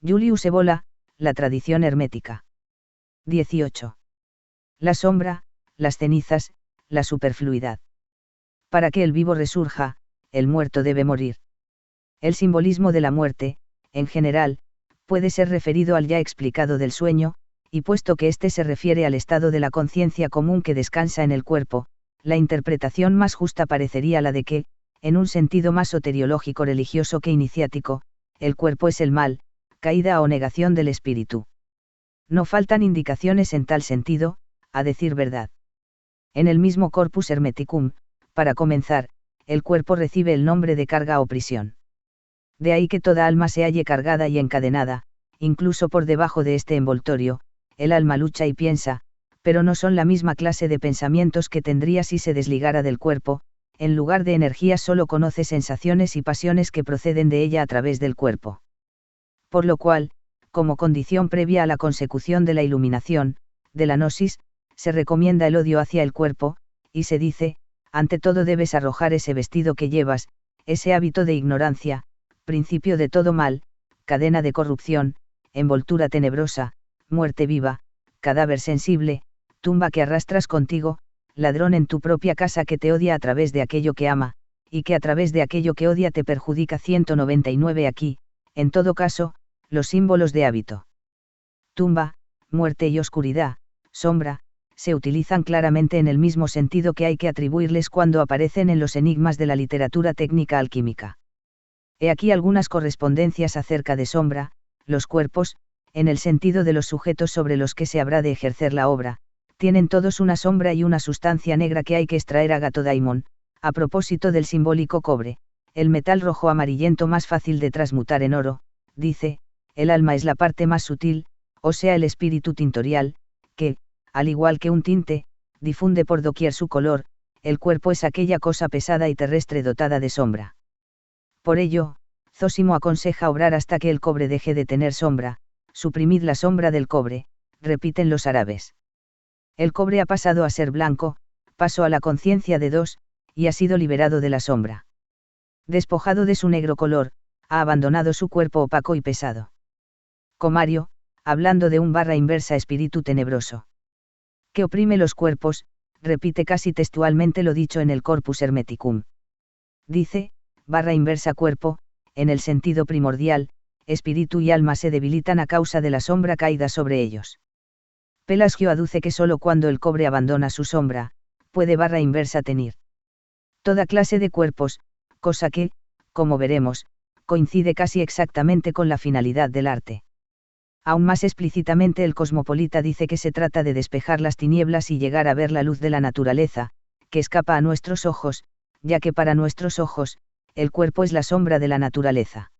Julius Evola, la tradición hermética. 18. La sombra, las cenizas, la superfluidad. Para que el vivo resurja, el muerto debe morir. El simbolismo de la muerte, en general, puede ser referido al ya explicado del sueño, y puesto que éste se refiere al estado de la conciencia común que descansa en el cuerpo, la interpretación más justa parecería la de que, en un sentido más soteriológico religioso que iniciático, el cuerpo es el mal, caída o negación del espíritu. No faltan indicaciones en tal sentido, a decir verdad. En el mismo Corpus Hermeticum, para comenzar, el cuerpo recibe el nombre de carga o prisión. De ahí que toda alma se halle cargada y encadenada, incluso por debajo de este envoltorio, el alma lucha y piensa, pero no son la misma clase de pensamientos que tendría si se desligara del cuerpo, en lugar de energía solo conoce sensaciones y pasiones que proceden de ella a través del cuerpo. Por lo cual, como condición previa a la consecución de la iluminación, de la gnosis, se recomienda el odio hacia el cuerpo, y se dice, ante todo debes arrojar ese vestido que llevas, ese hábito de ignorancia, principio de todo mal, cadena de corrupción, envoltura tenebrosa, muerte viva, cadáver sensible, tumba que arrastras contigo, ladrón en tu propia casa que te odia a través de aquello que ama, y que a través de aquello que odia te perjudica. 199. Aquí, en todo caso, los símbolos de hábito. Tumba, muerte y oscuridad, sombra, se utilizan claramente en el mismo sentido que hay que atribuirles cuando aparecen en los enigmas de la literatura técnica alquímica. He aquí algunas correspondencias acerca de sombra, los cuerpos, en el sentido de los sujetos sobre los que se habrá de ejercer la obra, tienen todos una sombra y una sustancia negra que hay que extraer a Gatodaimon, a propósito del simbólico cobre, el metal rojo amarillento más fácil de transmutar en oro, dice, el alma es la parte más sutil, o sea el espíritu tintorial, que, al igual que un tinte, difunde por doquier su color, el cuerpo es aquella cosa pesada y terrestre dotada de sombra. Por ello, Zósimo aconseja obrar hasta que el cobre deje de tener sombra, suprimid la sombra del cobre, repiten los árabes. El cobre ha pasado a ser blanco, pasó a la conciencia de dos, y ha sido liberado de la sombra. Despojado de su negro color, ha abandonado su cuerpo opaco y pesado. Comario, hablando de un barra inversa espíritu tenebroso, que oprime los cuerpos, repite casi textualmente lo dicho en el Corpus Hermeticum. Dice, barra inversa cuerpo, en el sentido primordial, espíritu y alma se debilitan a causa de la sombra caída sobre ellos. Pelasgio aduce que sólo cuando el cobre abandona su sombra, puede barra inversa tener toda clase de cuerpos, cosa que, como veremos, coincide casi exactamente con la finalidad del arte. Aún más explícitamente el cosmopolita dice que se trata de despejar las tinieblas y llegar a ver la luz de la naturaleza, que escapa a nuestros ojos, ya que para nuestros ojos, el cuerpo es la sombra de la naturaleza.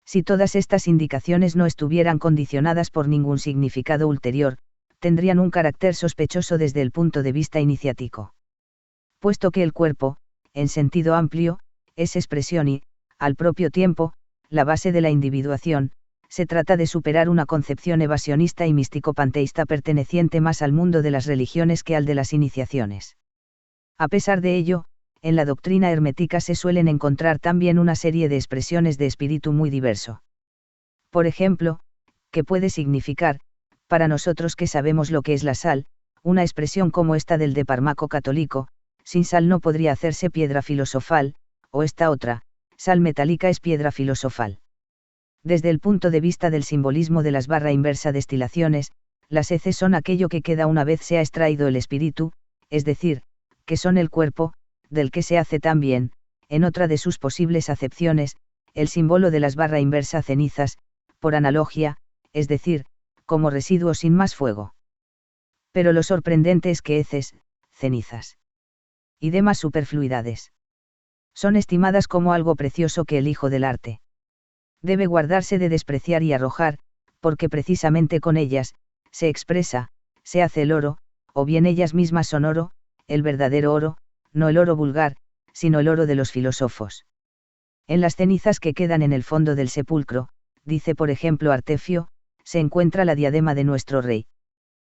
Si todas estas indicaciones no estuvieran condicionadas por ningún significado ulterior, tendrían un carácter sospechoso desde el punto de vista iniciático. Puesto que el cuerpo, en sentido amplio, es expresión y, al propio tiempo, la base de la individuación, se trata de superar una concepción evasionista y místico-panteísta perteneciente más al mundo de las religiones que al de las iniciaciones. A pesar de ello, en la doctrina hermética se suelen encontrar también una serie de expresiones de espíritu muy diverso. Por ejemplo, ¿qué puede significar, para nosotros que sabemos lo que es la sal, una expresión como esta del de Parmaco católico, sin sal no podría hacerse piedra filosofal, o esta otra, sal metálica es piedra filosofal? Desde el punto de vista del simbolismo de las barra inversa destilaciones, las heces son aquello que queda una vez se ha extraído el espíritu, es decir, que son el cuerpo, del que se hace también, en otra de sus posibles acepciones, el símbolo de las barra inversa cenizas, por analogía, es decir, como residuo sin más fuego. Pero lo sorprendente es que heces, cenizas y demás superfluidades son estimadas como algo precioso que el hijo del arte debe guardarse de despreciar y arrojar, porque precisamente con ellas, se expresa, se hace el oro, o bien ellas mismas son oro, el verdadero oro, no el oro vulgar, sino el oro de los filósofos. En las cenizas que quedan en el fondo del sepulcro, dice por ejemplo Artefio, se encuentra la diadema de nuestro rey.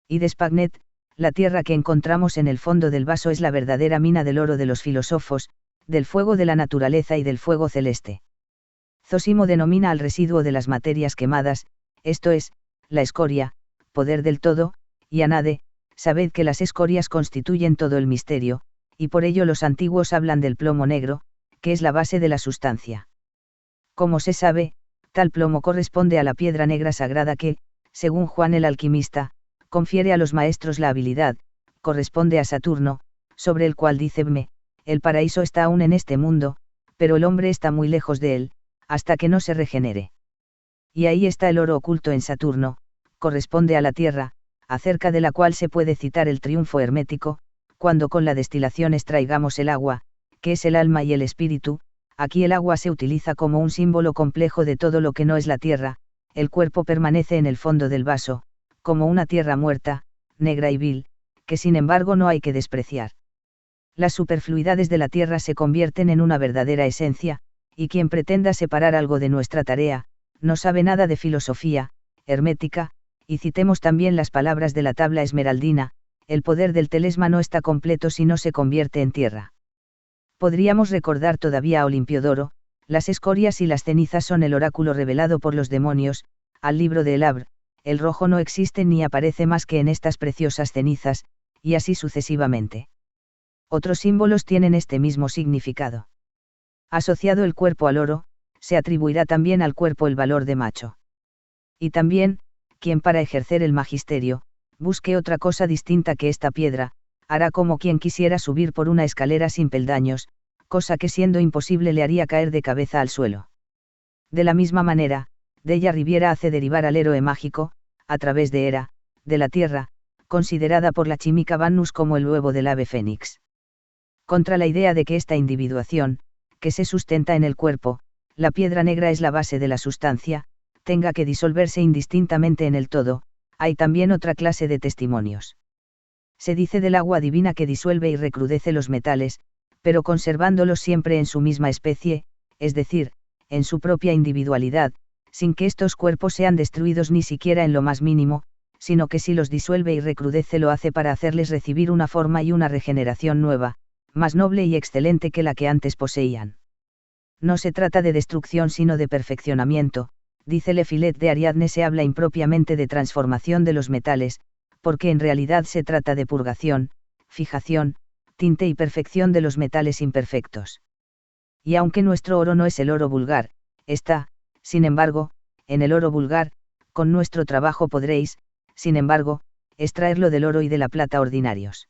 Y de Spagnet, la tierra que encontramos en el fondo del vaso es la verdadera mina del oro de los filósofos, del fuego de la naturaleza y del fuego celeste. Zósimo denomina al residuo de las materias quemadas, esto es, la escoria, poder del todo, y Anade, sabed que las escorias constituyen todo el misterio, y por ello los antiguos hablan del plomo negro, que es la base de la sustancia. Como se sabe, tal plomo corresponde a la piedra negra sagrada que, según Juan el alquimista, confiere a los maestros la habilidad, corresponde a Saturno, sobre el cual dice Bme, el paraíso está aún en este mundo, pero el hombre está muy lejos de él, hasta que no se regenere. Y ahí está el oro oculto en Saturno, corresponde a la tierra, acerca de la cual se puede citar el triunfo hermético, cuando con la destilación extraigamos el agua, que es el alma y el espíritu. Aquí el agua se utiliza como un símbolo complejo de todo lo que no es la tierra, el cuerpo permanece en el fondo del vaso, como una tierra muerta, negra y vil, que sin embargo no hay que despreciar. Las superfluidades de la tierra se convierten en una verdadera esencia, y quien pretenda separar algo de nuestra tarea, no sabe nada de filosofía hermética, y citemos también las palabras de la tabla esmeraldina, el poder del telesma no está completo si no se convierte en tierra. Podríamos recordar todavía a Olimpiodoro, las escorias y las cenizas son el oráculo revelado por los demonios, al libro de Elabr, el rojo no existe ni aparece más que en estas preciosas cenizas, y así sucesivamente. Otros símbolos tienen este mismo significado. Asociado el cuerpo al oro, se atribuirá también al cuerpo el valor de macho. Y también, quien para ejercer el magisterio, busque otra cosa distinta que esta piedra, hará como quien quisiera subir por una escalera sin peldaños, cosa que siendo imposible le haría caer de cabeza al suelo. De la misma manera, Della Riviera hace derivar al héroe mágico, a través de Hera, de la tierra, considerada por la Chimica Vannus como el huevo del ave fénix. Contra la idea de que esta individuación, que se sustenta en el cuerpo, la piedra negra es la base de la sustancia, tenga que disolverse indistintamente en el todo, hay también otra clase de testimonios. Se dice del agua divina que disuelve y recrudece los metales, pero conservándolos siempre en su misma especie, es decir, en su propia individualidad, sin que estos cuerpos sean destruidos ni siquiera en lo más mínimo, sino que si los disuelve y recrudece lo hace para hacerles recibir una forma y una regeneración nueva, más noble y excelente que la que antes poseían. No se trata de destrucción sino de perfeccionamiento, dice Le Filet de Ariadne, se habla impropiamente de transformación de los metales, porque en realidad se trata de purgación, fijación, tinte y perfección de los metales imperfectos. Y aunque nuestro oro no es el oro vulgar, está, sin embargo, en el oro vulgar, con nuestro trabajo podréis, sin embargo, extraerlo del oro y de la plata ordinarios.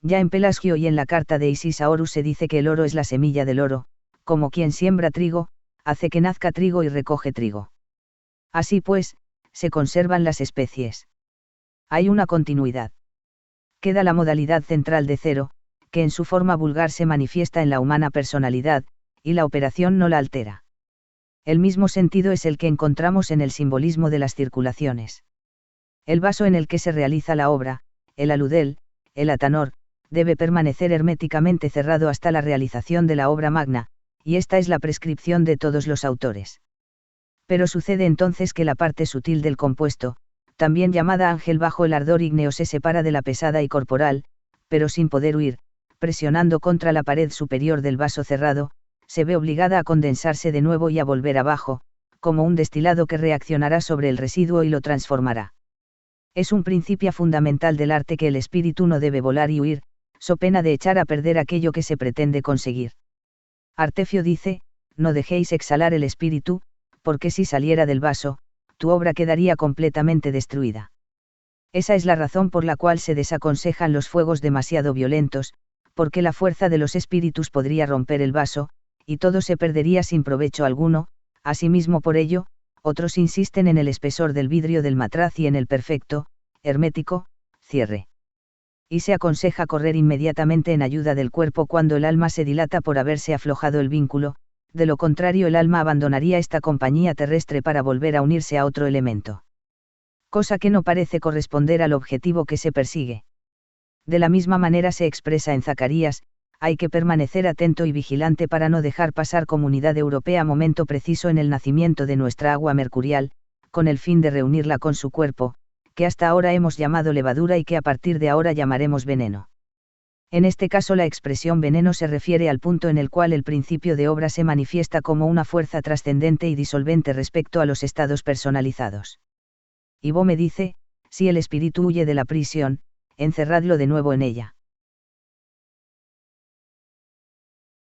Ya en Pelasgio y en la carta de Isis a Horus se dice que el oro es la semilla del oro, como quien siembra trigo, hace que nazca trigo y recoge trigo. Así pues, se conservan las especies. Hay una continuidad. Queda la modalidad central de cero, que en su forma vulgar se manifiesta en la humana personalidad, y la operación no la altera. El mismo sentido es el que encontramos en el simbolismo de las circulaciones. El vaso en el que se realiza la obra, el aludel, el atanor, debe permanecer herméticamente cerrado hasta la realización de la obra magna, y esta es la prescripción de todos los autores. Pero sucede entonces que la parte sutil del compuesto, también llamada ángel bajo el ardor ígneo, se separa de la pesada y corporal, pero sin poder huir, presionando contra la pared superior del vaso cerrado, se ve obligada a condensarse de nuevo y a volver abajo, como un destilado que reaccionará sobre el residuo y lo transformará. Es un principio fundamental del arte que el espíritu no debe volar y huir, so pena de echar a perder aquello que se pretende conseguir. Artefio dice, no dejéis exhalar el espíritu, porque si saliera del vaso, tu obra quedaría completamente destruida. Esa es la razón por la cual se desaconsejan los fuegos demasiado violentos, porque la fuerza de los espíritus podría romper el vaso, y todo se perdería sin provecho alguno. Asimismo, por ello, otros insisten en el espesor del vidrio del matraz y en el perfecto, hermético, cierre. Y se aconseja correr inmediatamente en ayuda del cuerpo cuando el alma se dilata por haberse aflojado el vínculo, de lo contrario el alma abandonaría esta compañía terrestre para volver a unirse a otro elemento. Cosa que no parece corresponder al objetivo que se persigue. De la misma manera se expresa en Zacarías, hay que permanecer atento y vigilante para no dejar pasar Comunidad Europea momento preciso en el nacimiento de nuestra agua mercurial, con el fin de reunirla con su cuerpo, que hasta ahora hemos llamado levadura y que a partir de ahora llamaremos veneno. En este caso la expresión veneno se refiere al punto en el cual el principio de obra se manifiesta como una fuerza trascendente y disolvente respecto a los estados personalizados. Ivo me dice, si el espíritu huye de la prisión, encerradlo de nuevo en ella.